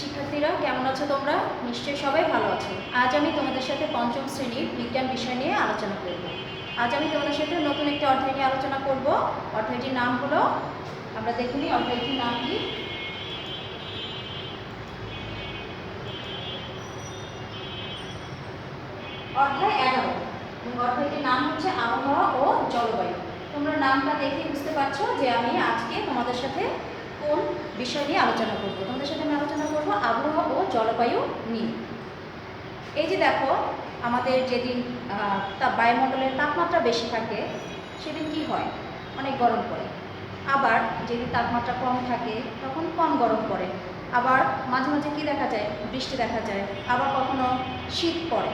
শিক্ষার্থীরা কেমন আছো তোমরা? নিশ্চয়ই সবাই ভালো আছো। আজ আমি তোমাদের সাথে পঞ্চম শ্রেণীর বিজ্ঞান বিষয় নিয়ে আলোচনা করব। আজ আমি তোমাদের সাথে নতুন একটি অধ্যায় নিয়ে আলোচনা করব। অধ্যায়টির নাম হলো, আমরা দেখে নিই অধ্যায়টির নাম কি। অধ্যায় 11 এবং অধ্যায়টির নাম হচ্ছে আবহাওয়া ও জলবায়ু। তোমরা নামটা দেখে বুঝতে পারছো যে আমি আজকে তোমাদের সাথে কোন বিষয় নিয়ে আলোচনা করব। তোমাদের সাথে আমি আলোচনা করব আবহাওয়া ও জলবায়ু নিয়ে। এই যে দেখো, আমাদের যেদিন বায়ুমণ্ডলের তাপমাত্রা বেশি থাকে সেদিন কি হয়? অনেক গরম পড়ে। আবার যেদিন তাপমাত্রা কম থাকে তখন কম গরম পড়ে। আবার মাঝে মাঝে কি দেখা যায়? বৃষ্টি দেখা যায়। আবার কখনো শীত পড়ে।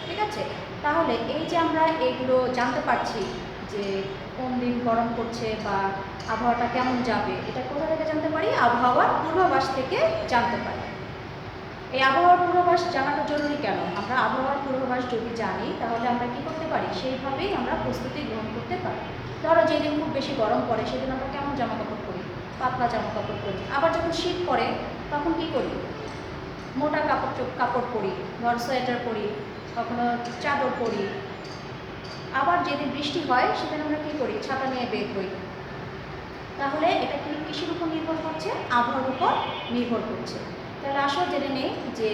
ঠিক আছে, তাহলে এই যে আমরা এগুলো জানতে পারছি যে কোন দিন গরম পড়ছে বা আবহাওয়াটা কেমন যাবে, এটা কোথা থেকে জানতে পারি? আবহাওয়ার পূর্বাভাস থেকে জানতে পারি। এই আবহাওয়ার পূর্বাভাস জানাটা জরুরি কেন? আমরা আবহাওয়ার পূর্বাভাস যদি জানি তাহলে আমরা কি করতে পারি? সেইভাবেই আমরা প্রস্তুতি গ্রহণ করতে পারি। ধরো যেদিন খুব বেশি গরম পড়ে সেদিন আমরা কেমন জামা কাপড় পরি? পাতলা জামা কাপড় পরি। আবার যখন শীত পড়ে তখন কি করি? মোটা কাপড় পরি, ধর সোয়েটার পরি, কখনো চাদর পরি। আবার যেদিন বৃষ্টি হয় সেদিন আমরা কি করি? ছাতা নিয়ে বের হই। তাহলে এটা কি কিসের উপর নির্ভর করছে? আবহাওয়ার উপর নির্ভর করছে। তাহলে আসো জেনে নেই যে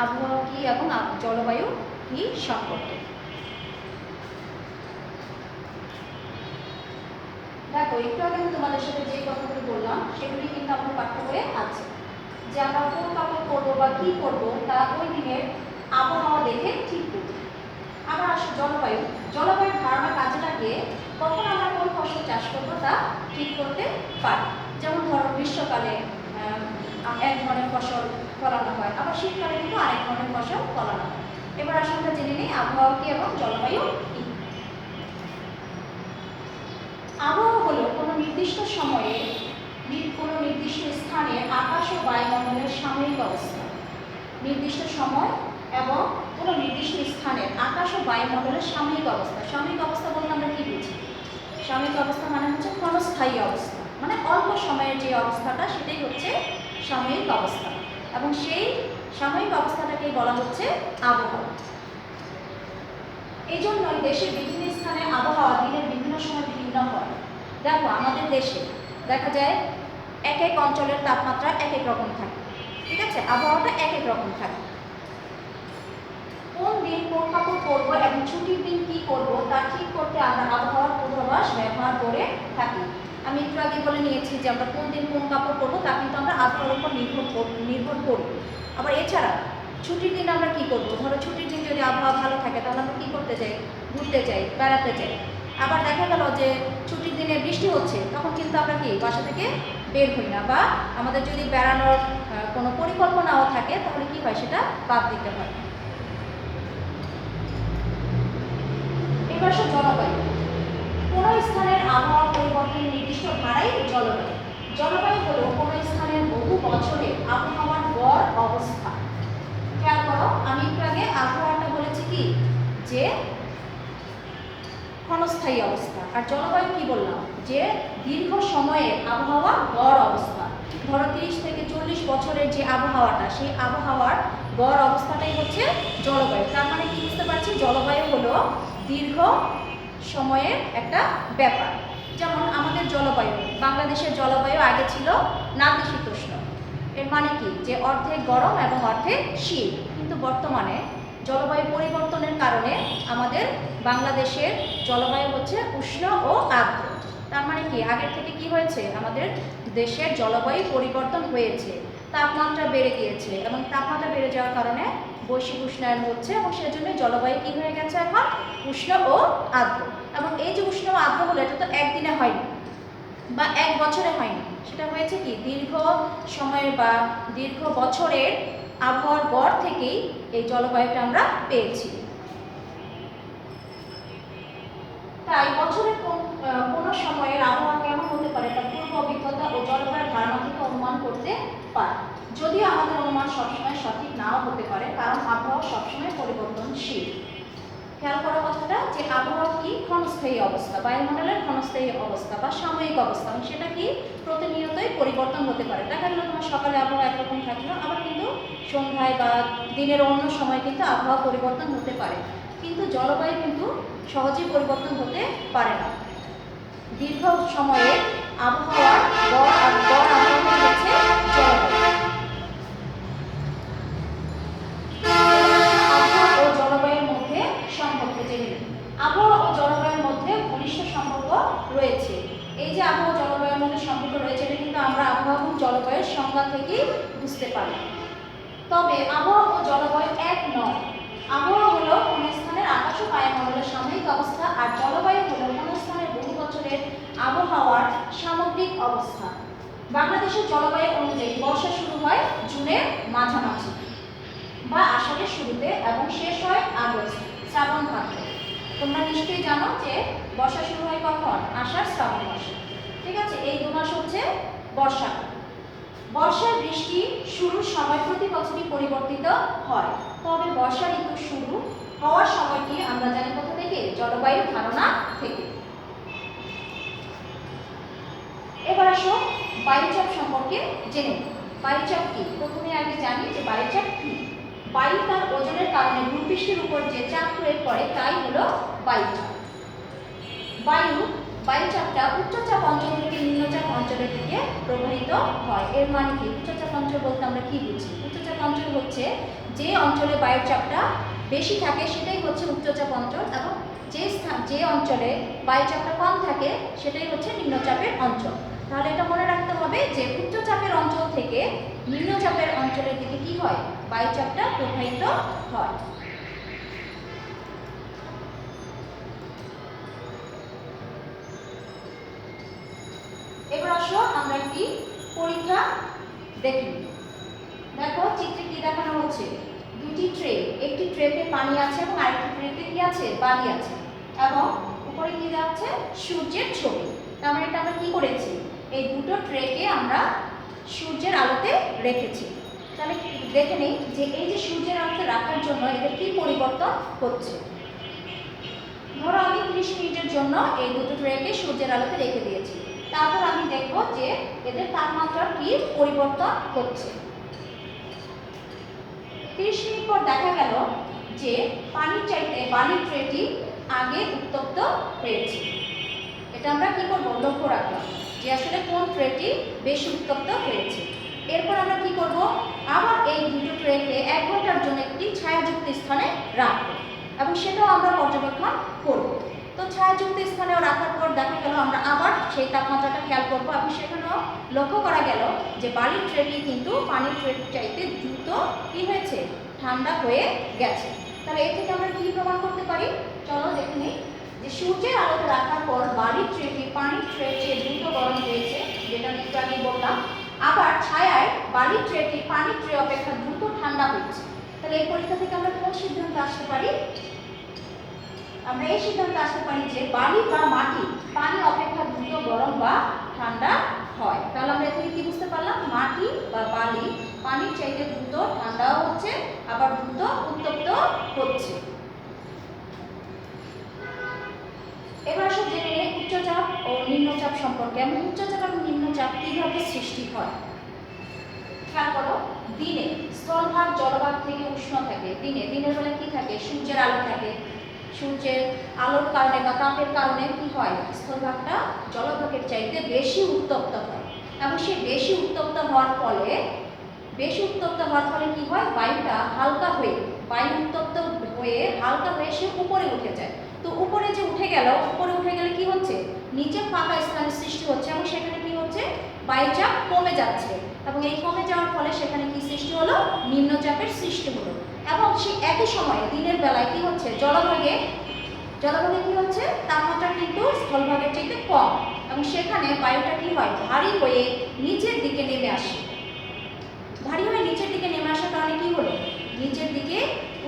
আবহাওয়া কি এবং জলবায়ু কি সম্পর্কে। দেখো, একটু আগে আমি তোমাদের সাথে যে কথাগুলো বললাম সেগুলি কিন্তু আমাদের পাঠ্য বইয়ে আছে, যে আমরা কোন কাপড় পরবো বা কি করবো তা ওই দিনের আবহাওয়া দেখে ঠিক করি। আবার আসো জলবায়ু। জলবায়ুর ধারণা কাজে লাগিয়ে কখন আমরা কোন ফসল চাষ করবো তা ঠিক করতে পারি। যেমন ধরো গ্রীষ্মকালে এক ধরনের ফসল ফলানো হয়, আবার শীতকালে কিন্তু আরেক ধরনের ফসল ফলানো হয়। এবার আসলে আমরা জেনে নিই আবহাওয়া কি এবং জলবায়ু কি। আবহাওয়া হলো কোনো নির্দিষ্ট সময়ে কোনো নির্দিষ্ট স্থানের আকাশ ও বায়ুমণ্ডলের সাময়িক অবস্থা। নির্দিষ্ট সময় এবং কোনো নির্দিষ্ট স্থানের আকাশ ও বায়ুমণ্ডলের সাময়িক অবস্থা। সাময়িক অবস্থা বলতে আমরা কি বুঝি? সাময়িক অবস্থা মানে হচ্ছে ক্ষণস্থায়ী অবস্থা, মানে অল্প সময়ের যে অবস্থাটা সেটাই হচ্ছে সাময়িক অবস্থা, এবং সেই সাময়িক অবস্থাটাকেই বলা হচ্ছে আবহাওয়া। এই জন্যই দেশের বিভিন্ন স্থানে আবহাওয়া দিনের বিভিন্ন সময় ভিন্ন হয়। দেখো, আমাদের দেশে দেখা যায় এক এক অঞ্চলের তাপমাত্রা এক এক রকম থাকে। ঠিক আছে, আবহাওয়াটা এক এক রকম থাকে। কোন দিন কোন কাপড় পরবো এবং ছুটির দিন কি করব তা ঠিক করতে আমরা আবহাওয়ার পূর্বাভাস ব্যবহার করে থাকি। আমি একটু আগে বলে নিয়েছি যে আমরা কোন দিন কোন কাপড় পরবো তা কিন্তু আমরা আবহাওয়ার উপর নির্ভর করি। আবার এছাড়া ছুটির দিন আমরা কি করব? ধরো ছুটির দিন যদি আবহাওয়া ভালো থাকে তাহলে আমরা কি করতে যাই? ঘুরতে যাই, বেড়াতে যাই। আবার দেখা গেল যে ছুটির দিনে বৃষ্টি হচ্ছে, তখন কিন্তু আমরা কি বাসা থেকে বের হই না, বা আমাদের যদি বেড়ানোর কোনো পরিকল্পনাও থাকে তাহলে কি হয়? সেটা বাদ দিতে হয়। এবার আসো জলবায়ু। কোনো স্থানের আবহাওয়া পরিবর্তনের নির্দিষ্ট ধারাই জলবায়ু। জলবায়ু হলো কোনো স্থানের বহু বছরের আবহাওয়ার গড় অবস্থা। খেয়াল করো, আমি একটু আগে আবহাওয়াটা বলেছি কি যে ক্ষণস্থায়ী অবস্থা, আর জলবায়ু কি বললাম? যে দীর্ঘ সময়ের আবহাওয়ার গড় অবস্থা। ধরো 30 থেকে 40 বছরের যে আবহাওয়াটা, সেই আবহাওয়ার গড় অবস্থাটাই হচ্ছে জলবায়ু। তার মানে কি বুঝতে পারছি? জলবায়ু হলো দীর্ঘ সময়ের একটা ব্যাপার। যেমন আমাদের জলবায়ু, বাংলাদেশের জলবায়ু আগে ছিল নাতিশীতোষ্ণ। এর মানে কি? যে অর্ধেক গরম এবং অর্ধেক শীত। কিন্তু বর্তমানে জলবায়ু পরিবর্তনের কারণে আমাদের বাংলাদেশের জলবায়ু হচ্ছে উষ্ণ ও আর্দ্র। তার মানে কি? আগের থেকে কি হয়েছে? আমাদের দেশের জলবায়ু পরিবর্তন হয়েছে, তাপমাত্রা বেড়ে গিয়েছে, এবং তাপমাত্রা বেড়ে যাওয়ার কারণে বৈশ্বিক উষ্ণায়ন হচ্ছে, এবং সেজন্য জলবায়ু কি হয়ে গেছে এখন? উষ্ণ ও আর্দ্র। এবং এই যে উষ্ণ ও আর্দ্র হলো, এটা তো একদিনে হয়নি বা এক বছরে হয়নি, সেটা হয়েছে কি দীর্ঘ সময়ের বা দীর্ঘ বছরের আবহাওয়ার গড় থেকেই এই জলবায়ুটা আমরা পেয়েছি। তাই বছরের কোন সময়ের আবহাওয়া কেমন হতে পারে তা পূর্ব অভিজ্ঞতা ও জলবায়ুর ধারণা থেকে অনুমান করতে পারে। যদিও আমাদের অনুমান সবসময় সঠিক নাও হতে পারে, কারণ আবহাওয়া সবসময় পরিবর্তনশীল। খেয়াল করা কথাটা, যে আবহাওয়া কি ক্ষণস্থায়ী অবস্থা, বায়ুমণ্ডলের ক্ষণস্থায়ী অবস্থা বা সাময়িক অবস্থা, সেটা কি প্রতিনিয়তই পরিবর্তন হতে পারে। দেখা গেল তোমার সকালে আবহাওয়া একরকম থাকলো, আবার সন্ধ্যায় বা দিনের অন্য সময় কিন্তু আবহাওয়া পরিবর্তন হতে পারে, কিন্তু জলবায়ু কিন্তু সহজেই পরিবর্তন হতে পারে না। দীর্ঘ সময়ের আবহাওয়ার গড় আবহাওয়া হচ্ছে জলবায়ু। আবহাওয়া ও জলবায়ুর মধ্যে সম্পর্ক জেনে নিন। আবহাওয়া ও জলবায়ুর মধ্যে ঘনিষ্ঠ সম্পর্ক রয়েছে। এই যে আবহাওয়া জলবায়ুর মধ্যে সম্পর্ক রয়েছে, এটা কিন্তু আমরা আবহাওয়া এবং জলবায়ুর সংজ্ঞা থেকেই বুঝতে পারি। তবে আবহাওয়া ও জলবায়ু এক নয়। আবহাওয়া হলো কোনো স্থানের আকাশ ও বায়ুমণ্ডলের সাময়িক অবস্থা, আর জলবায়ু হলো কোনো স্থানের বহু বছরের আবহাওয়ার সামগ্রিক অবস্থা। বাংলাদেশের জলবায়ু অনুযায়ী বর্ষা শুরু হয় জুনের মাঝামাঝি বা আষাঢ়ের শুরুতে এবং শেষ হয় আগস্ট শ্রাবণ ভাদ্র। তোমরা নিশ্চয়ই জানো যে বর্ষা শুরু হয় কখন? আষাঢ় শ্রাবণ মাসে। ঠিক আছে, এই 2 মাস হচ্ছে বর্ষাকাল। বর্ষার বৃষ্টি শুরুর সময় প্রতি বছরই পরিবর্তিত হয়, তবে বর্ষা ঋতু শুরু হওয়ার সময়টি আমরা জানি কোথা থেকে? জলবায়ুর ধারণা থেকে। এবার আসো বায়ুচাপ সম্পর্কে জেনে নিই। বায়ুচাপ কি? প্রথমে আগে জানি যে বায়ুচাপ কি। বায়ু তার ওজনের কারণে ভূপৃষ্ঠের উপর যে চাপ প্রয়োগ করে তাই হলো বায়ুচাপ। বায়ুচাপটা উচ্চচাপ অঞ্চল থেকে নিম্নচাপ অঞ্চলের দিকে প্রবাহিত হয়। এর মানে কি? উচ্চচাপ অঞ্চল বলতে আমরা কি বুঝি? উচ্চচাপ অঞ্চল হচ্ছে যে অঞ্চলে বায়ুর চাপটা বেশি থাকে সেটাই হচ্ছে উচ্চচাপ অঞ্চল, এবং যে অঞ্চলে বায়ুচাপটা কম থাকে সেটাই হচ্ছে নিম্নচাপের অঞ্চল। তাহলে এটা মনে রাখতে হবে যে উচ্চচাপের অঞ্চল থেকে নিম্নচাপের অঞ্চলের দিকে কি হয়? বায়ুচাপটা প্রবাহিত হয়। এবার আসো আমরা একটি পরীক্ষা দেখি। দেখো চিত্রে কি দেখানো হচ্ছে? দুটি ট্রে, একটি ট্রেতে পানি আছে এবং আরেকটি ট্রেতে কি আছে? বালি আছে, এবং উপরে কি দেওয়া আছে? সূর্যের ছবি। তার মানে এটা আমরা কি করেছি? এই দুটো ট্রেকে আমরা সূর্যের আলোতে রেখেছি। তাহলে দেখে নেই যে এই যে সূর্যের আলোতে রাখার জন্য এদের কি পরিবর্তন হচ্ছে। ধরো আমি 30 মিনিটের জন্য এই দুটো ট্রেকে সূর্যের আলোতে রেখে দিয়েছি। তারপর আমি দেখব যে এদের তাপমাত্রার কি পরিবর্তন হচ্ছে। 30 মিনিট পর দেখা গেল যে পানির চাইতে বালির ট্রেটি আগে উত্তপ্ত হয়েছে। এটা আমরা কি করব? লক্ষ্য রাখলাম যে আসলে কোন ট্রেটি বেশি উত্তপ্ত হয়েছে। এরপর আমরা কি করব? আবার এই দুটো ট্রেকে 1 ঘন্টার জন্য একটি ছায়াযুক্ত স্থানে রাখব, এবং সেটাও আমরা পর্যবেক্ষণ করব। তো ছায়াযুক্ত স্থানেও রাখার পর দেখা গেল আমরা আবার সেই তাপমাত্রাটা খেয়াল করব, এবং সেখানেও লক্ষ্য করা গেল যে বালির ট্রেটি কিন্তু পানির ট্রেট চাইতে দ্রুত কি হয়েছে? ঠান্ডা হয়ে গেছে। তাহলে এর থেকে আমরা কি প্রমাণ করতে পারি? চলো দেখে নিই যে সূর্যের আলোতে রাখার পর বালির ট্রেটি পানির ট্রেট চেয়ে দ্রুত গরম হয়েছে, যেটা একটু আগে বললাম। আবার ছায়ায় বালির ট্রেটি পানির ট্রে অপেক্ষা দ্রুত ঠান্ডা হচ্ছে। তাহলে এই পরীক্ষা থেকে আমরা কোন সিদ্ধান্তে আসতে পারি? আমরা এই সিদ্ধান্তে আসতে পারি যে বালি বা মাটি পানি অপেক্ষা দ্রুত গরম বা ঠান্ডা হয়। তাহলে আমরা এখানে কি বুঝতে পারলাম? মাটি বা বালি পানির চাইতে দ্রুত ঠান্ডাও হচ্ছে, আবার দ্রুত উত্তপ্ত হচ্ছে। এবার আসো জেনে নিই উচ্চচাপ ও নিম্নচাপ সম্পর্কে। এবং উচ্চচাপ এবং নিম্নচাপ কিভাবে সৃষ্টি হয়। খেয়াল করো, দিনে স্থলভাগ জলভাগ থেকে উষ্ণ থাকে। দিনের বেলা কি থাকে? সূর্যের আলো থাকে। সূর্যের আলোর কারণে বা তাপের কারণে কি হয়? স্থলভাগটা জলভাগের চাইতে বেশি উত্তপ্ত হয়, এবং সেই বেশি উত্তপ্ত হওয়ার ফলে কি হয়? বায়ুটা হালকা হয়ে উত্তপ্ত হয়ে হালকা হয়ে সে উপরে উঠে যায়। তো উপরে যে উঠে গেলে কি হচ্ছে? নিচে ফাঁকা স্থানের সৃষ্টি হচ্ছে, এবং সেখানে কি হচ্ছে? বায়ুচাপ কমে যাচ্ছে, এবং এই কমে যাওয়ার ফলে সেখানে কি সৃষ্টি হলো? নিম্নচাপের সৃষ্টি হলো। এবং সেই একই সময়ে দিনের বেলায় কি হচ্ছে? জলভাগে কি হচ্ছে? তাপমাত্রা কিন্তু স্থলভাগের চাইতে কম, এবং সেখানে বায়ুটা কি হয়? ভারী হয়ে নিচের দিকে নেমে আসে। ভারী হয়ে নিচের দিকে নেমে আসার কারণে কি হলো? নিচের দিকে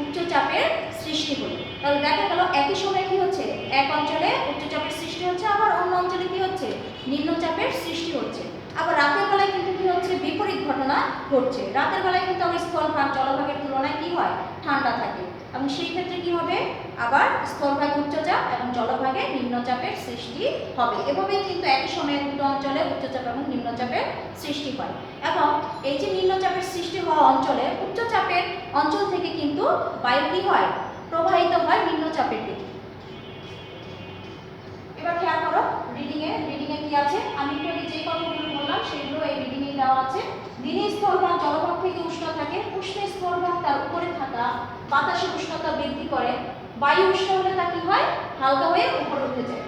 উচ্চচাপের সৃষ্টি হলো। তাহলে দেখা গেল একই সময়ে কি হচ্ছে? এক অঞ্চলে উচ্চচাপের সৃষ্টি হচ্ছে, আবার অন্য অঞ্চলে কি হচ্ছে? নিম্নচাপের সৃষ্টি হচ্ছে। আবার রাতের বেলায় কিন্তু কি হচ্ছে? বিপরীত ঘটনা ঘটছে। রাতের বেলায় কিন্তু আমার স্থলভাগ জলভাগের তুলনায় কি হয়, ঠান্ডা থাকে, এবং সেই ক্ষেত্রে কি হবে, আবার স্থলভাগে উচ্চচাপ এবং জলভাগে নিম্নচাপের সৃষ্টি হবে। এভাবেই কিন্তু একই সময়ে দুটো অঞ্চলে উচ্চচাপ এবং নিম্নচাপের সৃষ্টি হয়। এবং এই যে নিম্নচাপের সৃষ্টি হওয়া অঞ্চলে উচ্চচাপের অঞ্চল থেকে কিন্তু বায়ু কি হয়, প্রবাহিত হয় নিম্নচাপের দিকে। এবার খেয়াল করো রিডিংয়ে কি আছে, আমি একটু আগে যে কথাগুলো বললাম সেগুলো এই রিডিংয়ে দেওয়া আছে। দিনে স্থলভাগ জলভাগ থেকে উষ্ণ থাকে, উষ্ণ স্থলভাগ তার উপরে থাকা বাতাসের উষ্ণতা বৃদ্ধি করে, বায়ু উষ্ণ হলে তা কি হয়, হালকা হয়ে উপরে উঠে যায়,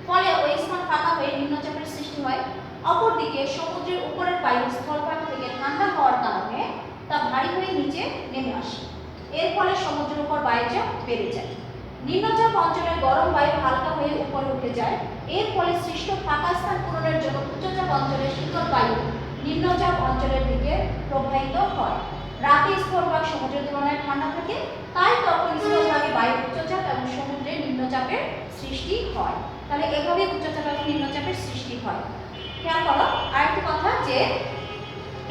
ফলে ওই স্থান ফাঁকা হয়ে নিম্নচাপের সৃষ্টি হয়। অপরদিকে সমুদ্রের উপরের বায়ু স্থলভাগ থেকে ঠান্ডা হওয়ার কারণে তা ভারী হয়ে নিচে নেমে আসে, এর ফলে সমুদ্রের উপর বায়ুচাপ বেড়ে যায়। নিম্নচাপ অঞ্চলের গরম বায়ু হালকা হয়ে উপরে উঠে যায়, এর ফলে সৃষ্ট ফাঁকা স্থান পূরণের জন্য উচ্চচাপ অঞ্চলের শীতল বায়ু নিম্নচাপ অঞ্চলের দিকে প্রবাহিত হয়। রাতে স্থলভাগ সমুদ্রের তুলনায় ঠান্ডা থাকে, তাই তখন স্থলভাগে বায়ু উচ্চচাপ এবং সমুদ্রে নিম্নচাপের সৃষ্টি হয়। তাহলে এভাবে উচ্চচাপ এবং নিম্নচাপের সৃষ্টি হয়। খেয়াল করো আরেকটি কথা, যে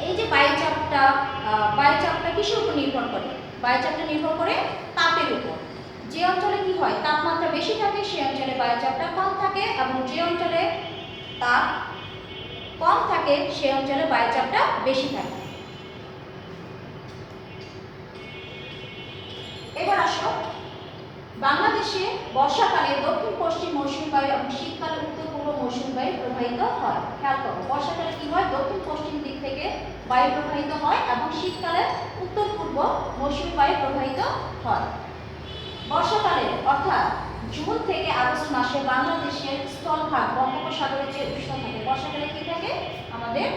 এই যে বায়ুচাপটা কিসের উপর নির্ভর করে, বায়ুচাপটা নির্ভর করে তাপের উপর। যে অঞ্চলে কি হয়, তাপমাত্রা বেশি থাকে সেই অঞ্চলে বায়ুচাপটা কম থাকে, এবং যে অঞ্চলে তাপ কম থাকে সেই অঞ্চলে বায়ুচাপটা বেশি থাকে। এবার আসো, বাংলাদেশে বর্ষাকালে দক্ষিণ পশ্চিম মৌসুমী বায়ু এবং শীতকালে উত্তর পূর্ব মৌসুমী বায়ু প্রবাহিত হয়। খেয়াল করো, বর্ষাকালে কি হয়, দক্ষিণ পশ্চিম দিক থেকে বায়ু প্রবাহিত হয়, এবং শীতকালে উত্তর পূর্ব মৌসুমী বায়ু প্রবাহিত হয়। বর্ষাকালে অর্থাৎ জুন থেকে আগস্ট মাসে বাংলাদেশের স্থলভাগ বঙ্গোপসাগরের যে উষ্ণ থাকে, বর্ষাকালে কি থাকে, আমাদের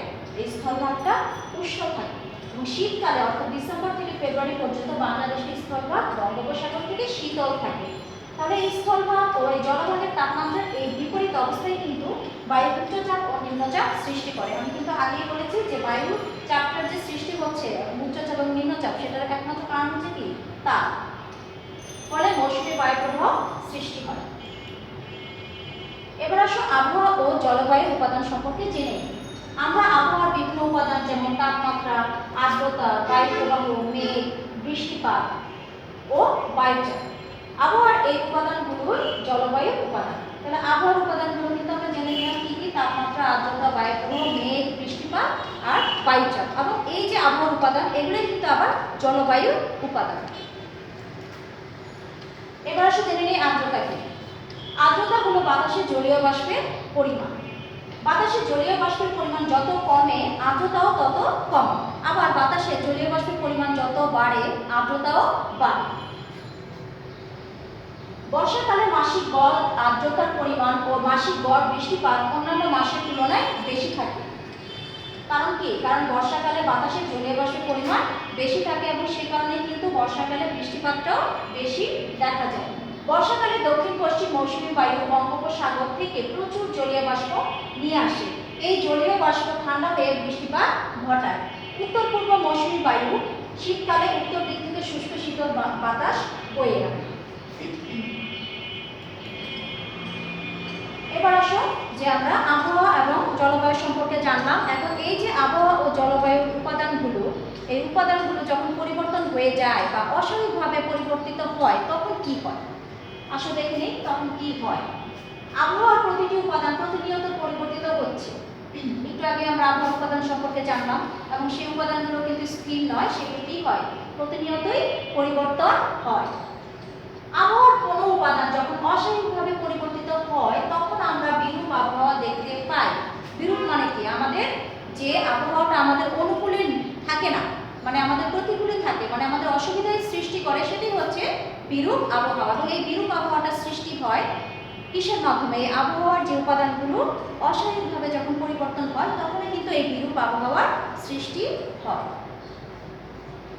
এই স্থলভাগটা উষ্ণ থাকে, এবং শীতকালে অর্থাৎ ডিসেম্বর থেকে ফেব্রুয়ারি পর্যন্ত বাংলাদেশের স্থলভাগ বঙ্গোপসাগর থেকে শীতল থাকে। তাহলে এই স্থলভাগ ও এই জলভাগের তাপমাত্রার এই বিপরীত অবস্থায় কিন্তু বায়ু উচ্চচাপ ও নিম্নচাপ সৃষ্টি করে। আমি কিন্তু আগেই বলেছি যে বায়ু চাপটার যে সৃষ্টি হচ্ছে উচ্চচাপ এবং নিম্নচাপ, সেটার একমাত্র কারণ হচ্ছে কি, তাপ, ফলে মৌসুমী বায়ু প্রবাহ সৃষ্টি হয়। এবার আসো আবহাওয়া ও জলবায়ুর উপাদান সম্পর্কে জেনে নিই। আমরা আবহাওয়ার বিভিন্ন উপাদান যেমন তাপমাত্রা, আর্দ্রতা, বায়ু প্রবাহ, মেঘ, বৃষ্টিপাত ও বায়ুচাপ, আবহাওয়ার এই উপাদানগুলোই জলবায়ুর উপাদান। তাহলে আবহাওয়ার উপাদানগুলো কিন্তু আমরা জেনে নিলাম কি কি, তাপমাত্রা, আর্দ্রতা, বায়ু প্রবাহ, মেঘ, বৃষ্টিপাত আর বায়ুচাপ, এবং এই যে আবহাওয়ার উপাদান এগুলোই কিন্তু আবার জলবায়ুর উপাদান। এবার আসো জেনে নিই আর্দ্রতা কি। আর্দ্রতা হলো বাতাসে জলীয় বাষ্পের পরিমাণ। বাতাসে জলীয় বাষ্পের পরিমাণ যত কমে আর্দ্রতাও তত কম, আবার বাতাসে জলীয় বাষ্পের পরিমাণ যত বাড়ে আর্দ্রতাও বাড়ে। বর্ষাকালে মাসিক গড় আর্দ্রতার পরিমাণ ও মাসিক গড় বৃষ্টিপাত অন্যান্য মাসের তুলনায় বেশি থাকে। কারণ কি, কারণ বর্ষাকালে বাতাসে জলীয় বাষ্পের পরিমাণ বেশি থাকে, এবং সেই কারণে কিন্তু বর্ষাকালে বৃষ্টিপাতটাও বেশি দেখা যায়। বর্ষাকালে দক্ষিণ পশ্চিম মৌসুমী বায়ু বঙ্গোপসাগর থেকে প্রচুর জলীয় বাষ্প নিয়ে আসে, এই জলীয় বাষ্প ঠান্ডা হয়ে বৃষ্টিপাত ঘটায়। উত্তর পূর্ব মৌসুমী বায়ু শীতকালে উত্তর দিক থেকে শুষ্ক শীতল বাতাস বয়ে আনে। এবার আসো যে আমরা আবহাওয়া এবং জলবায়ু সম্পর্কে জানলাম। এখন এই যে আবহাওয়া ও জলবায়ুর উপাদানগুলো, এই উপাদানগুলো যখন পরিবর্তন হয়ে যায় বা অস্বাভাবিকভাবে পরিবর্তিত হয় তখন কি হয়, আসো দেখে নিই তখন কি হয়। আবহাওয়ার প্রতিটি উপাদান প্রতিনিয়ত পরিবর্তিত হচ্ছে। একটু আগে আমরা আবহাওয়ার উপাদান সম্পর্কে জানলাম, এবং সেই উপাদানগুলো কিন্তু স্থির নয়, সেগুলো কি হয়, প্রতিনিয়তই পরিবর্তন হয়। আবহাওয়ার কোনো উপাদান যখন অস্বাভাবিকভাবে পরিবর্তিত হয় তখন আমরা বিরূপ আবহাওয়া দেখতে পাই। বিরূপ মানে কি, আমাদের যে আবহাওয়াটা আমাদের অনুকূলে থাকে না, মানে আমাদের প্রতিকূলে থাকে, মানে আমাদের অসুবিধার সৃষ্টি করে, সেটাই হচ্ছে বিরূপ আবহাওয়া। এবং এই বিরূপ আবহাওয়াটা সৃষ্টি হয় কিসের মাধ্যমে, এই আবহাওয়ার যে উপাদানগুলো অস্বাভাবিকভাবে যখন পরিবর্তন হয় তখনই কিন্তু এই বিরূপ আবহাওয়ার সৃষ্টি হয়।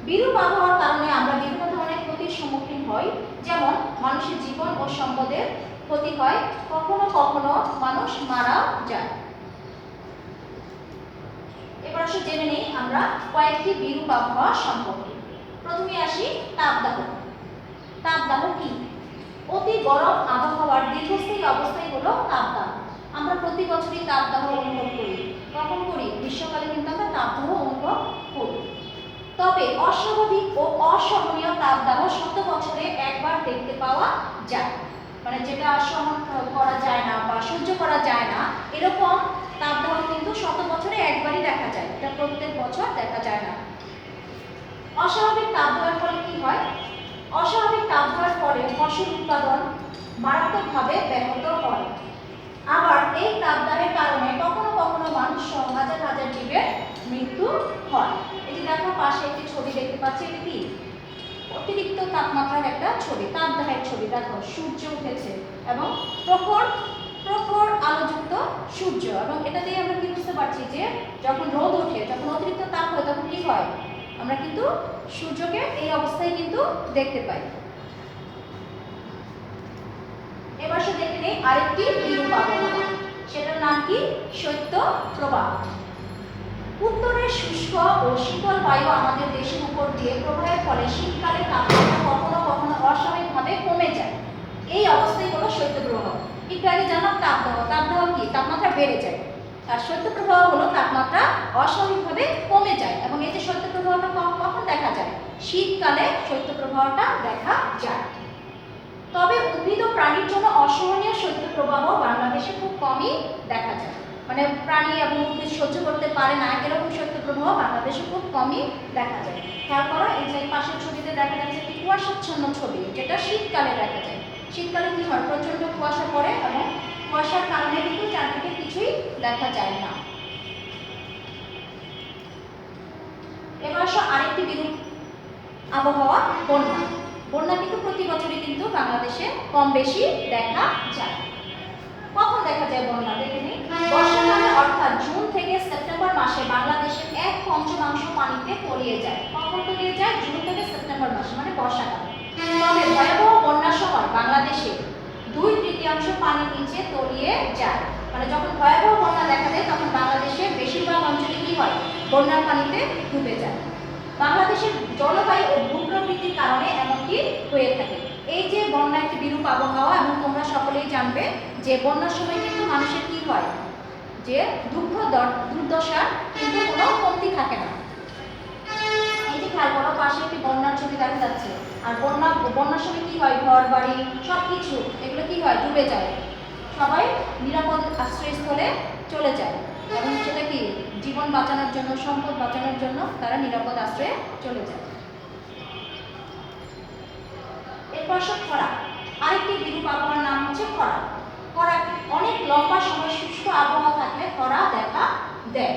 বিরূপ আবহাওয়ার কারণে আমরা বিভিন্ন ধরনের ক্ষতির সম্মুখীন হই, যেমন মানুষের জীবন ও সম্পদের ক্ষতি হয়, কখনো কখনো মানুষ মারা যায়। এবার আসলে জেনে নিই আমরা কয়েকটি বিরূপ আবহাওয়া সম্পর্কে। প্রথমে আসি তাপদাহ। তাপদাহ কি? অতি গরম আবহাওয়ার দীর্ঘস্থায়ী অবস্থাই হলো তাপদাহ। আমরা প্রতি বছরই তাপদাহ অনুভব করি। কখন করি? গ্রীষ্মকালে কিন্তু আমরা তাপদাহ অনুভব তবে অস্বাভাবিক ও অসহনীয় তাপদাহ শত বছরে একবার দেখতে পাওয়া যায়। মানে যেটা সহন করা যায় না বা সহ্য করা যায় না, এরকম তাপদাহ কিন্তু শত বছরে একবারই দেখা যায়, এটা প্রত্যেক বছর দেখা যায় না। অস্বাভাবিক তাপদাহের ফলে কি হয়? অস্বাভাবিক তাপদাহের ফলে ফসল উৎপাদন মারাত্মকভাবে ব্যাহত হয়। আবার এই তাপদাহের কারণে কখনো কখনো মানুষ সহ হাজার হাজার জীবের মৃত্যু হয়। এই যে দেখো পাশে একটি ছবি দেখতে পাচ্ছি, এটা কি অতিরিক্ত তাপমাত্রার একটা ছবি, তাপদাহের ছবি। দেখো সূর্য উঠেছে এবং প্রখর প্রখর আলোযুক্ত সূর্য, এবং এটা দিয়ে আমরা কি বুঝতে পারছি যে যখন রোদ ওঠে, যখন অতিরিক্ত তাপ হয়, তখন কি হয়? আমরা কিন্তু সূর্যকে এই অবস্থায় কিন্তু দেখতে পাই। এবার সে দেখে নেই আরেকটি বিরূপ আবহাওয়া, সেটার নাম কি? শৈত্যপ্রবাহ। উত্তরের শুষ্ক ও শীতল বায়ু আমাদের দেশের উপর দিয়ে প্রবাহের ফলে শীতকালে তাপমাত্রা কখনো কখনো অস্বাভাবিকভাবে কমে যায়। এই অবস্থায় হলো শৈত্যপ্রবাহ। একটু আগে জানলাম তাপদাহ, তাপদাহ কি? তাপমাত্রা বেড়ে যায়। আর শৈত্যপ্রবাহ হলো তাপমাত্রা অস্বাভাবিকভাবে কমে যায়। এবং এই যে শৈত্যপ্রবাহটা কখন দেখা যায়? শীতকালে শৈত্যপ্রবাহটা দেখা যায়। তবে উদ্ভিদ ও প্রাণীর জন্য অসহনীয় শৈত্যপ্রবাহ বাংলাদেশে খুব কমই দেখা যায়। মানে প্রাণী এবং উদ্ভিদ সহ্য করতে পারে না এরকম শৈত্যপ্রবাহ বাংলাদেশে খুব কমই দেখা যায়। খেয়াল করো, এই যে পাশের ছবিতে দেখা যাচ্ছে একটি কুয়াশাচ্ছন্ন ছবি, যেটা শীতকালে দেখা যায়। শীতকালে কি হয়? প্রচন্ড কুয়াশা পড়ে এবং কুয়াশার কারণে কিন্তু চারদিকে কিছুই দেখা যায় না। এবার আসো আরেকটি বিরূপ আবহাওয়া, বন্যা। বন্যা কিন্তু প্রতি বছরই কিন্তু বাংলাদেশে কম বেশি দেখা যায়। কখন দেখা যায় বন্যা? দেখে নিই। বর্ষাকালে অর্থাৎ জুন থেকে সেপ্টেম্বর মাসে বাংলাদেশের 1/5 পানিতে তলিয়ে যায়। কখন তলিয়ে যায়? জুন থেকে সেপ্টেম্বর মাসে, মানে বর্ষাকালে। তবে ভয়াবহ বন্যার সময় বাংলাদেশে 2/3 পানির নিচে তলিয়ে যায়। মানে যখন ভয়াবহ বন্যা দেখা দেয় তখন বাংলাদেশের বেশিরভাগ অঞ্চলে কি হয়? বন্যার পানিতে ডুবে যায়। বাংলাদেশের জলবায়ু ও ভূপ্রকৃতির কারণে এমনটি হয়ে থাকে। এই যে বন্যা একটি বিরূপ আবহাওয়া, এবং তোমরা সকলেই জানবে যে বন্যার সময় কিন্তু মানুষের কি হয়? যে দুঃখ দুর্দশার কিন্তু কোনো কমতি থাকে না। এই যে খেয়াল করো, পাশে একটি বন্যার ছবি দেখা যাচ্ছে। আর বন্যার সময় কি হয়? ঘর বাড়ি সবকিছু এগুলো কি হয়? ডুবে যায়। সবাই নিরাপদ আশ্রয়স্থলে চলে যায়, এবং সেটা কি জীবন বাঁচানোর জন্য, সম্পদ বাঁচানোর জন্য তারা নিরাপদ আশ্রয়ে চলে যায়। এরপর খরা। আরেকটি বিরূপ আবহাওয়ার নাম হচ্ছে খরা। খরা অনেক লম্বা সময় শুষ্ক আবহাওয়া থাকলে খরা দেখা দেয়।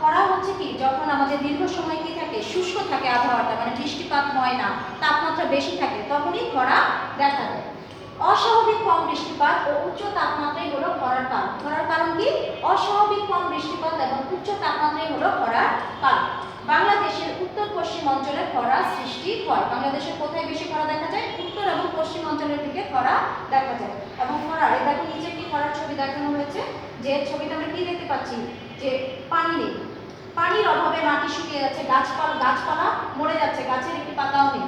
খরা হচ্ছে কি? যখন আমাদের দীর্ঘ সময় কি থাকে? শুষ্ক থাকে আবহাওয়াটা, মানে বৃষ্টিপাত হয় না, তাপমাত্রা বেশি থাকে, তখনই খরা দেখা দেয়। অস্বাভাবিক কম বৃষ্টিপাত ও উচ্চ তাপমাত্রাই হলো খরার কারণ। খরার কারণ কি? অস্বাভাবিক কম বৃষ্টিপাত এবং উচ্চ তাপমাত্রাই হলো খরার কারণ। বাংলাদেশের উত্তর পশ্চিম অঞ্চলে খরা সৃষ্টি হয়। বাংলাদেশের কোথায় বেশি খরা দেখা যায়? উত্তর এবং পশ্চিম অঞ্চলের দিকে খরা দেখা যায়। এবং খরার, এই দেখো নিচে একটি খরার ছবি দেখানো হয়েছে, যে ছবিতে আমরা কি দেখতে পাচ্ছি? যে পানি নেই, পানির অভাবে মাটি শুকিয়ে যাচ্ছে, গাছপালা মরে যাচ্ছে, গাছের একটি পাতাও নেই।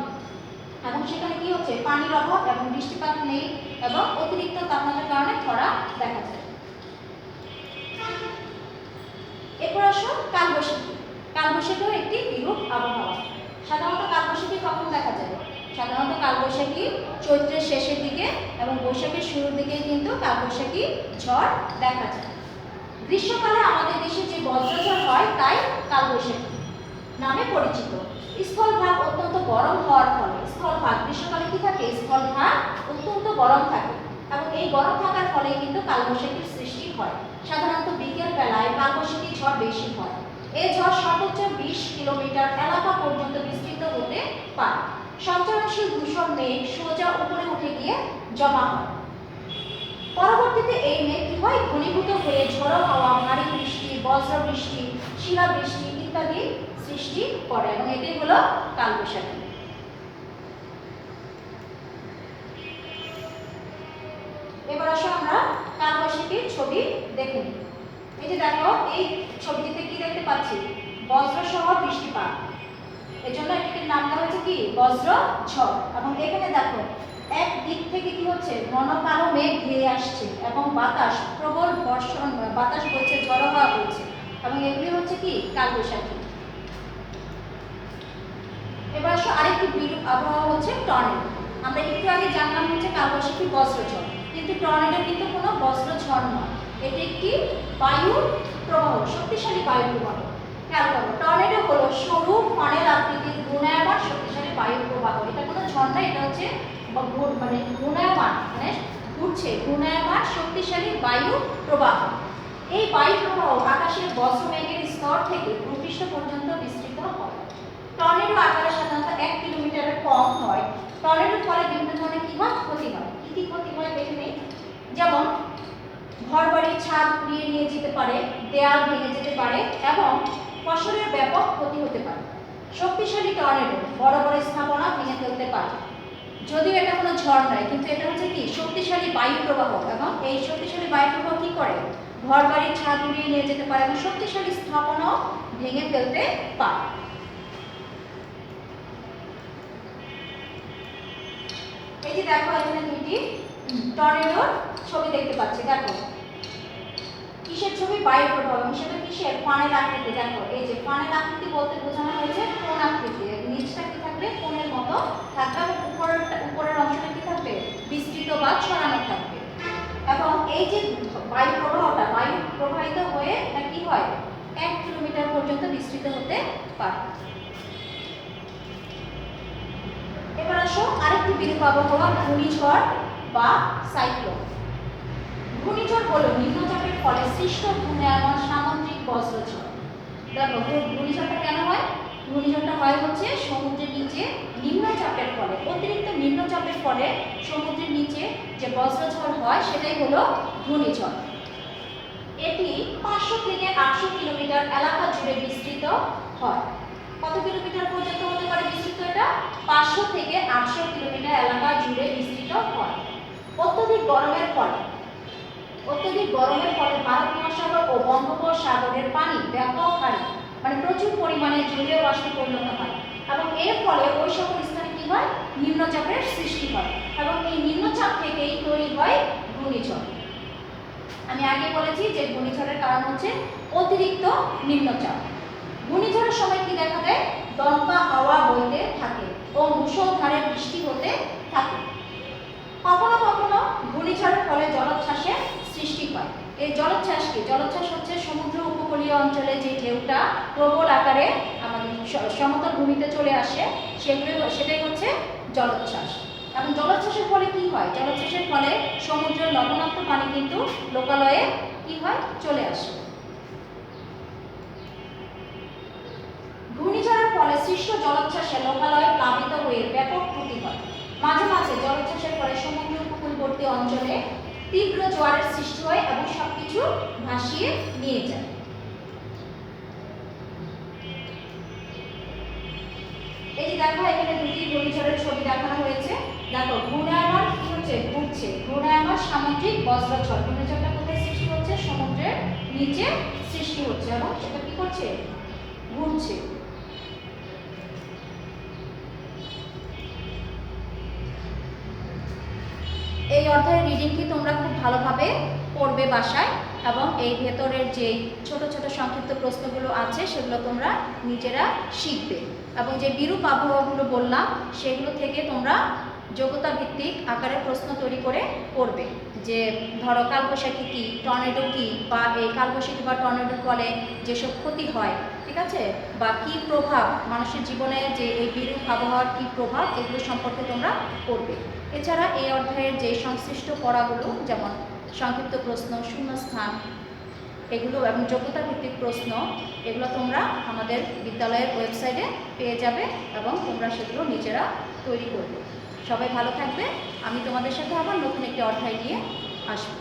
এবং সেখানে কি হচ্ছে? পানির অভাব এবং বৃষ্টিপাত নেই, এবং অতিরিক্ত তাপমাত্রার কারণে খরা দেখা যায়। এরপর আসো কালবৈশাখী। কালবৈশাখীও একটি বিরূপ আবহাওয়া। সাধারণত কালবৈশাখী কখন দেখা যায়? সাধারণত কালবৈশাখী চৈত্রের শেষের দিকে এবং বৈশাখের শুরুর দিকে কিন্তু কালবৈশাখী ঝড় দেখা যায়। গ্রীষ্মকালে আমাদের দেশে যে বজ্রঝড় হয় তাই কালবৈশাখী নামে পরিচিত। স্থলভাগ অত্যন্ত গরম হওয়ার ফলে, স্থলভাগ গ্রীষ্মকালে কি থাকে? স্থলভাগ অত্যন্ত গরম থাকে, এবং এই গরম থাকার ফলে কিন্তু কালবৈশাখীর সৃষ্টি হয়। সাধারণত বিকেল বেলায় কালবৈশাখী ঝড় বেশি হয়। এই ঝড় সর্বোচ্চ 20 কিলোমিটার এলাকা পর্যন্ত বিস্তৃত হতে পারে। সঞ্চারণশীল ধূসর মেঘ সোজা উপরে উঠে গিয়ে জমা হয়। পরবর্তীতে এই মেঘ কি হয়? ঘনীভূত হয়ে ঝড়ো হাওয়া, ভারী বৃষ্টি, বজ্র বৃষ্টি, শিলাবৃষ্টি ইত্যাদি সৃষ্টি করে, এবং এটাই হলো কালবৈশাখী। এবার আসো আমরা কালবৈশাখীর ছবি দেখে নিই। এই যে দেখো, এই ছবিটিতে কি দেখতে পাচ্ছি? বজ্র সহ বৃষ্টিপাত, এজন্য এটির নাম দেওয়া হয়েছে কি? বজ্র ঝড়। এবং এখানে দেখো এক দিক থেকে কি হচ্ছে? ঘন কালো মেঘ ধেয়ে আসছে, এবং বাতাস প্রবল বর্ষণ, বাতাস বইছে, ঝড়ো হাওয়া বইছে, এবং এগুলি হচ্ছে কি? কালবৈশাখী। এবার আসো আরেকটি বিরূপ আবহাওয়া হচ্ছে টর্নেডো। আমরা একটু আগে জানলাম হচ্ছে কালবৈশাখী বজ্রঝড়, কিন্তু টর্নেডো কিন্তু কোনো বজ্রঝড় নয়, এটি একটি বায়ু প্রবাহ, শক্তিশালী বায়ু প্রবাহ। খেয়াল করো, টর্নেডো হলো সরু ফানেল আকৃতির ঘূর্ণায়মান শক্তিশালী বায়ু প্রবাহ। এটা কোনো ঝড় না, এটা হচ্ছে মানে ঘূর্ণায়মান, মানে ঘুরছে ঘূর্ণায়মান শক্তিশালী বায়ু প্রবাহ। এই বায়ু প্রবাহ আকাশের বজ্রমেঘের স্তর থেকে ভূপৃষ্ঠ পর্যন্ত বিস্তৃত হয়। টর্নেডো আকারে সাধারণত 1 কিলোমিটারের কম হয়। টর্নেডোর ফলে বিভিন্ন ধরনের কি হয়, ক্ষতি হয়। কি ক্ষতি হয় দেখে নেই। যেমন ঘরবাড়ির ছাদ উড়িয়ে নিয়ে যেতে পারে, দেয়াল ভেঙে যেতে পারে এবং ফসলের ব্যাপক ক্ষতি হতে পারে। শক্তিশালী টর্নেডো বড় বড় স্থাপনা ভেঙে ফেলতে পারে। যদিও এটা কোনো ঝড় নয়, কিন্তু এটা হচ্ছে কি শক্তিশালী বায়ু প্রবাহ, এবং এই শক্তিশালী বায়ু প্রবাহ কি করে, ঘরবাড়ির ছাদ উড়িয়ে নিয়ে যেতে পারে এবং শক্তিশালী স্থাপনাও ভেঙে ফেলতে পারে। এই যে দেখো এখানে দুইটি টর্নেডোর ছবি দেখতে পাচ্ছি। দেখো কিসের ছবি, বায়ু প্রবাহ, এবং সেটা কিসের, ফানেল আকৃতি। দেখো এই যে ফানেল আকৃতি বলতে বোঝানো হয়েছে কোণ আকৃতি। নিচটা কি থাকবে, কোণের মতো থাকবে, এবং উপরের অংশটা কি থাকবে, বিস্তৃত বা ছড়ানো থাকবে। এবং এই যে বায়ু প্রবাহটা, বায়ু প্রবাহিত হয়ে এটা কি হয়, 1 কিলোমিটার পর্যন্ত বিস্তৃত হতে পারে। এবার আসো আরেকটি বিরূপ আবহাওয়া, ঘূর্ণিঝড় বা সাইক্লোন। ঘূর্ণিঝড় হলো নিম্নচাপের ফলে সৃষ্ট ঘূর্ণায়মান সামুদ্রিক বজ্রঝড়। দেখো ঘূর্ণিঝড়টা কেন হয়, ঘূর্ণিঝড়টা হয় হচ্ছে সমুদ্রের নিচে নিম্নচাপের ফলে, অতিরিক্ত নিম্নচাপের ফলে সমুদ্রের নিচে যে বজ্রঝড় হয় সেটাই হলো ঘূর্ণিঝড়। এটি 500 থেকে 800 কিলোমিটার এলাকা জুড়ে বিস্তৃত হয়। কত কিলোমিটার পর্যন্ত হতে পারে বিস্তৃত, এটা 500 থেকে 800 কিলোমিটার এলাকা জুড়ে বিস্তৃত হয়। অত্যধিক গরমের ফলে ভারত মহাসাগর ও বঙ্গোপসাগরের পানি ব্যাপক হারে মানে প্রচুর পরিমাণে জলীয় বাষ্পে পরিণত হয়, এবং এর ফলে ওই সকল স্থানে কি হয়, নিম্নচাপের সৃষ্টি হয়, এবং এই নিম্নচাপ থেকেই তৈরি হয় ঘূর্ণিঝড়। আমি আগে বলেছি যে ঘূর্ণিঝড়ের কারণ হচ্ছে অতিরিক্ত নিম্নচাপ। ঘূর্ণিঝড়ের সময় কি দেখা দেয়, দমকা হাওয়া বইতে থাকে ও মুষলধারে বৃষ্টি হতে থাকে। কখনো কখনো ঘূর্ণিঝড়ের ফলে জলোচ্ছ্বাসের সৃষ্টি হয়। এই জলোচ্ছ্বাস কি, জলোচ্ছ্বাস হচ্ছে সমুদ্র উপকূলীয় অঞ্চলে যে ঢেউটা প্রবল আকারে আমাদের সমতল ভূমিতে চলে আসে, সেটাই হচ্ছে জলোচ্ছ্বাস। এবং জলোচ্ছ্বাসের ফলে কি হয়, জলোচ্ছ্বাসের ফলে সমুদ্রের লবণাক্ত পানি কিন্তু লোকালয়ে কি হয়, চলে আসে। ঘূর্ণিঝড়ের ফলে সৃষ্ট জলোচ্ছ্বাসে লোকালয়ে প্লাবিত হয়ে ব্যাপক ক্ষতি হয়। মাঝে মাঝে জলোচ্ছ্বাসের ফলে সমুদ্র উপকূলবর্তী অঞ্চলে তীব্র জোয়ারের সৃষ্টি হয় এবং সবকিছু ভাসিয়ে নিয়ে যায়। এই যে দেখো এখানে দুটি ঘূর্ণিঝড়ের ছবি দেখানো হয়েছে। দেখো ঘূর্ণায়মান কি হচ্ছে, ঘুরছে, ঘূর্ণায়মান সামুদ্রিক বজ্রঝড়। ঘূর্ণিঝড়টা কোথায় সৃষ্টি হচ্ছে, সমুদ্রের নিচে সৃষ্টি হচ্ছে, এবং সেটা কি করছে, ঘুরছে। এই অধ্যায়ের রিডিংটি তোমরা খুব ভালোভাবে পড়বে বাসায়, এবং এই ভেতরের যে ছোট ছোট সংক্ষিপ্ত প্রশ্নগুলো আছে সেগুলো তোমরা নিজেরা শিখবে, এবং যে বিরূপ আবহাওয়াগুলো বললাম সেগুলো থেকে তোমরা যোগ্যতা ভিত্তিক আকারে প্রশ্ন তৈরি করে পড়বে। যে ধরো কালবৈশাখী কী, টর্নেডো কী, বা এই কালবৈশাখী বা টর্নেডোর ফলে যেসব ক্ষতি হয়, ঠিক আছে, বা কী প্রভাব মানুষের জীবনে, যে এই বিরূপ আবহাওয়ার কী প্রভাব, এগুলো সম্পর্কে তোমরা পড়বে। এছাড়া এই অধ্যায়ের যে সংশ্লিষ্ট পড়াগুলো, যেমন সংক্ষিপ্ত প্রশ্ন, শূন্যস্থান, এগুলো এবং যোগ্যতা ভিত্তিক প্রশ্ন, এগুলো তোমরা আমাদের বিদ্যালয়ের ওয়েবসাইটে পেয়ে যাবে, এবং তোমরা সেগুলো নিজেরা তৈরি করবে। সবাই ভালো থাকবে। আমি তোমাদের সাথে আবার নতুন একটি অধ্যায় নিয়ে আসবো।